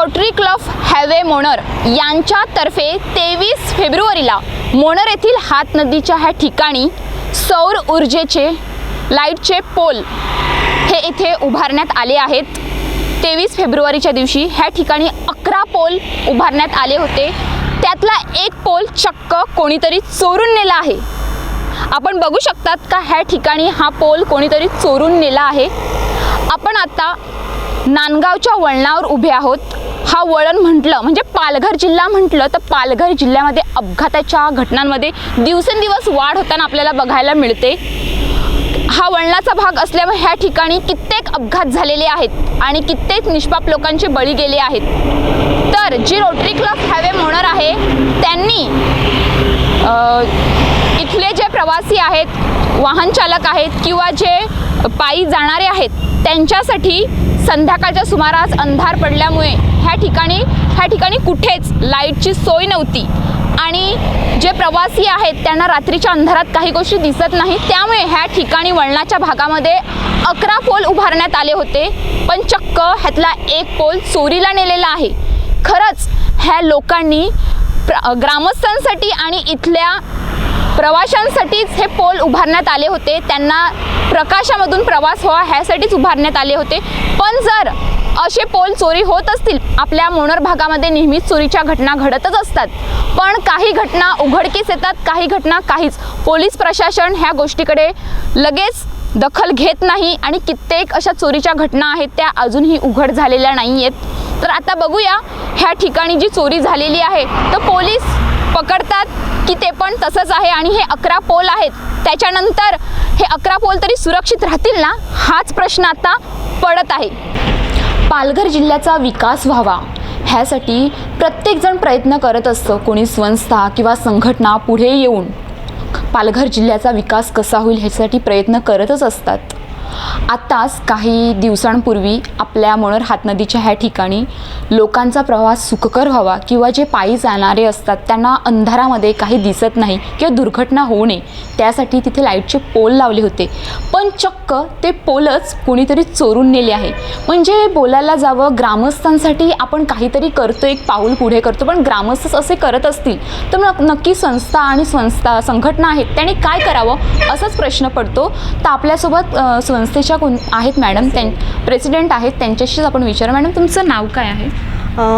Rotary club highway मोनर यांच्यातर्फे 23 फेब्रुवारीला मोनर येथील हात नदीच्या ह्या ठिकाणी सौर ऊर्जेचे लाईटचे पोल हे इथे उभारण्यात आले आहेत। 23 फेब्रुवारीच्या दिवशी ह्या ठिकाणी 11 पोल उभारण्यात आले होते। त्यातला एक पोल चक्क कोणीतरी चोरून नेला आहे। आपण बघू शकतात का ह्या ठिकाणी हा पोल कोणीतरी चोरून नेला आहे। आपण आता नांदगावच्या वळणावर उभे आहोत। हा वळण म्हटलं म्हणजे पालघर जिल्हा म्हटलं तर पालघर जिल्ह्यामध्ये अपघाताच्या घटनांमध्ये दिवसेंदिवस वाढ होताना आपल्याला बघायला मिळते। हा वळणाचा भाग असल्यामुळे ह्या ठिकाणी कित्येक अपघात झालेले आहेत आणि कित्येक निष्पाप लोकांचे बळी गेले आहेत। तर जी रोटरी क्लब हायवे मोनर आहे त्यांनी इथले जे प्रवासी आहेत, वाहन चालक आहेत किंवा जे पायी जाणारे आहेत त्यांच्यासाठी संध्याकाळच्या सुमारास अंधार पडल्यामुळे ह्या ठिकाणी कुठेच लाईटची सोय नव्हती आणि जे प्रवासी आहेत त्यांना रात्रीच्या अंधारात काही गोष्टी दिसत नाही। त्यामुळे ह्या ठिकाणी वळणाच्या भागामध्ये 11 पोल उभारण्यात आले होते, पण चक्क ह्यातला एक पोल चोरीला नेलेला आहे। खरंच ह्या लोकांनी ग्रामस्थांसाठी आणि इथल्या प्रवाशांसाठीच हे पोल उभारण्यात आले होते। त्यांना प्रकाशामधून प्रवास व्हावा ह्यासाठीच उभारण्यात आले होते। पण जर असे पोल चोरी होत असतील, आपल्या मोनर भागामध्ये नेहमीच चोरीच्या घटना घडतच असतात, पण काही घटना उघडकीस येतात, काही घटना काहीच। पोलीस प्रशासन ह्या गोष्टीकडे लगेच दखल घेत नाही आणि कित्येक अशा चोरीच्या घटना आहेत त्या अजूनही उघड झालेल्या नाही आहेत। तर आता बघूया ह्या ठिकाणी जी चोरी झालेली आहे तर पोलीस पकडतात की ते पण तसंच आहे आणि हे 11 पोल आहेत त्याच्यानंतर हे 11 पोल तरी सुरक्षित राहतील ना, हाच प्रश्न आता पडत आहे। पालघर जिल्ह्याचा विकास व्हावा ह्यासाठी प्रत्येकजण प्रयत्न करत असतं। कोणी संस्था किंवा संघटना पुढे येऊन पालघर जिल्ह्याचा विकास कसा होईल ह्यासाठी प्रयत्न करतच असतात। आत्ताच काही दिवसांपूर्वी आपल्या मोनर हातनदीच्या ह्या ठिकाणी लोकांचा प्रवास सुखकर व्हावा किंवा जे पायी जाणारे असतात त्यांना अंधारामध्ये काही दिसत नाही किंवा दुर्घटना होऊ नये त्यासाठी तिथे लाईटचे पोल लावले होते, पण चक्क ते पोलच कोणीतरी चोरून नेले आहे। म्हणजे बोलायला जावं, ग्रामस्थांसाठी आपण काहीतरी करतो, एक पाऊल पुढे करतो, पण ग्रामस्थच असे करत असतील तर मग नक्की संस्था आणि संघटना आहेत त्यांनी काय करावं असाच प्रश्न पडतो। तर आपल्यासोबत संस्थेच्या कोण आहेत मॅडम, प्रेसिडेंट आहेत, त्यांच्याशीच आपण विचारू। मॅडम तुमचं नाव काय आहे?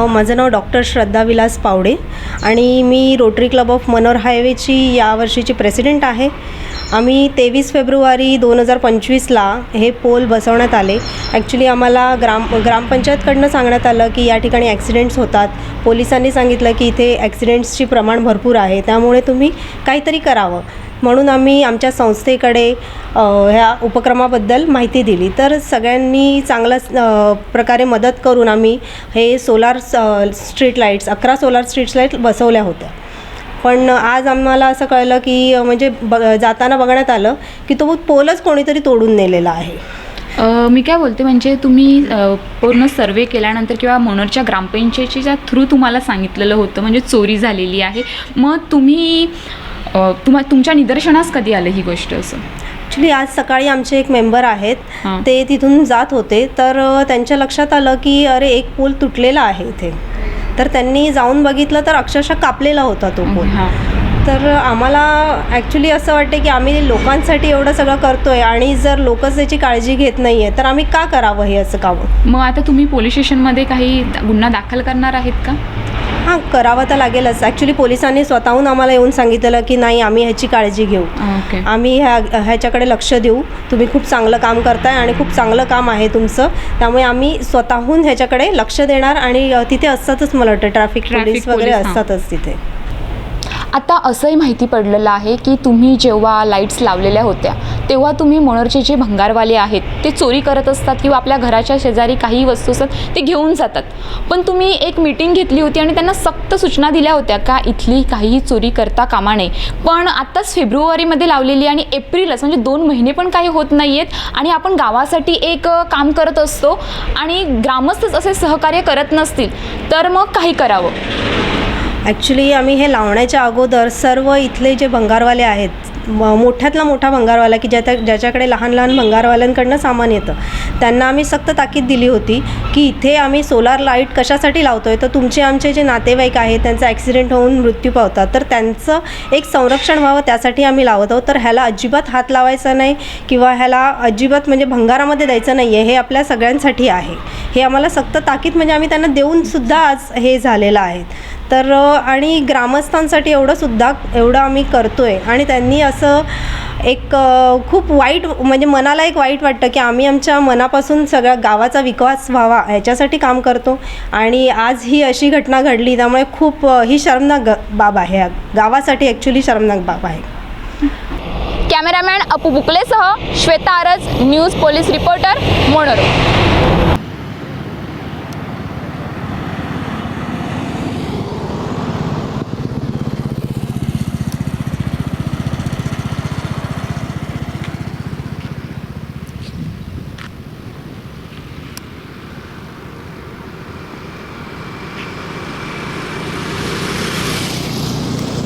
माझं नाव डॉक्टर श्रद्धा विलास पावडे आणि मी रोटरी क्लब ऑफ मनोर हायवेची यावर्षीची प्रेसिडेंट आहे। आम्ही 23 फेब्रुवारी 2025ला हे पोल बसवण्यात आले। ॲक्च्युली आम्हाला ग्रामपंचायतकडनं सांगण्यात आलं की या ठिकाणी ॲक्सिडेंट्स होतात, पोलिसांनी सांगितलं की इथे ॲक्सिडेंट्सची प्रमाण भरपूर आहे, त्यामुळे तुम्ही काहीतरी करावं म्हणून आम्ही आमच्या संस्थेकडे ह्या उपक्रमाबद्दल माहिती दिली। तर सगळ्यांनी चांगल्या प्रकारे मदत करून आम्ही हे solar street lights 11 solar street light बसवल्या होत्या। पण आज आम्हाला असं कळलं की म्हणजे जाताना बघण्यात आलं की तो पोलच कोणीतरी तोडून नेलेला आहे। मी काय बोलते म्हणजे तुम्ही पूर्ण सर्वे केल्यानंतर किंवा मोनरच्या ग्रामपंचायतीच्या थ्रू तुम्हाला सांगितलेलं होतं म्हणजे चोरी झालेली आहे, मग तुम्ही तुमच्या निदर्शनास कधी आलं ही गोष्ट? असं ॲक्च्युली आज सकाळी आमचे एक मेंबर आहेत, ते तिथून जात होते तर त्यांच्या लक्षात आलं की अरे एक पोल तुटलेला आहे इथे। तर त्यांनी जाऊन बघितलं तर अक्षरशः कापलेला होता तो पोल। तर आम्हाला ॲक्च्युली असं वाटते की आम्ही लोकांसाठी एवढं सगळं करतो आहे आणि जर लोकच त्याची काळजी घेत नाही आहे तर आम्ही का करावं हे असं काम? मग आता तुम्ही पोलीस स्टेशनमध्ये काही गुन्हा दाखल करणार आहेत का? हां, करावं तर लागेलच। ॲक्च्युली पोलिसांनी स्वतःहून आम्हाला येऊन सांगितलं की नाही आम्ही ह्याची काळजी घेऊ, आम्ही ह्याच्याकडे लक्ष देऊ, तुम्ही खूप चांगलं काम करताय आणि खूप चांगलं काम आहे तुमचं, त्यामुळे आम्ही स्वतःहून ह्याच्याकडे लक्ष देणार। आणि तिथे असतातच, मला वाटतं ट्रॅफिक पोलीस वगैरे असतातच तिथे। आता असंही माहिती पडलेलं आहे की तुम्ही जेव्हा लाईट्स लावलेल्या होत्या तेव्हा तुम्ही मोनरचे जे भंगारवाले आहेत ते चोरी करत असतात किंवा आपल्या घराच्या शेजारी काही वस्तू असतात ते घेऊन जातात, पण तुम्ही एक मीटिंग घेतली होती आणि त्यांना सक्त सूचना दिल्या होत्या का इथली काहीही चोरी करता कामा नये। पण आत्ताच फेब्रुवारीमध्ये लावलेली आणि एप्रिलच म्हणजे 2 महिने पण काही होत नाही आहेत आणि आपण गावासाठी एक काम करत असतो आणि ग्रामस्थच असे सहकार्य करत नसतील तर मग काही करावं? ॲक्च्युली आम्ही हे लावण्याच्या अगोदर सर्व इथले जे भंगारवाले आहेत मोठ्यातला मोठा भंगारवाला की ज्याच्याकडे लहान लहान भंगारवाल्यांकडनं सामान येतं, त्यांना आम्ही सक्त ताकीद दिली होती की इथे आम्ही सोलार लाईट कशासाठी लावतो आहे, तर तुमचे आमचे जे नातेवाईक आहेत त्यांचा ॲक्सिडेंट होऊन मृत्यू पावतात, तर त्यांचं एक संरक्षण व्हावं त्यासाठी आम्ही लावत आहोत. तर ह्याला अजिबात हात लावायचा नाही किंवा ह्याला अजिबात म्हणजे भंगारामध्ये द्यायचं नाही आहे, हे आपल्या सगळ्यांसाठी आहे. हे आम्हाला सक्त ताकीद म्हणजे आम्ही त्यांना देऊनसुद्धा आज हे झालेलं आहे. तर आणि ग्रामस्थांसाठी एवढं आम्ही करतो आहे आणि त्यांनी असं एक खूप वाईट म्हणजे मनाला एक वाईट वाटतं की आम्ही आमच्या मनापासून सगळ्या गावाचा विकास व्हावा ह्याच्यासाठी काम करतो आणि आज ही अशी घटना घडली, त्यामुळे खूप ही शर्मनाक बाब आहे. गावासाठी ॲक्च्युली शर्मनाक बाब आहे. कॅमेरामॅन अपू बुकलेसह श्वेता आरज, न्यूज पोलीस रिपोर्टर, मनोर.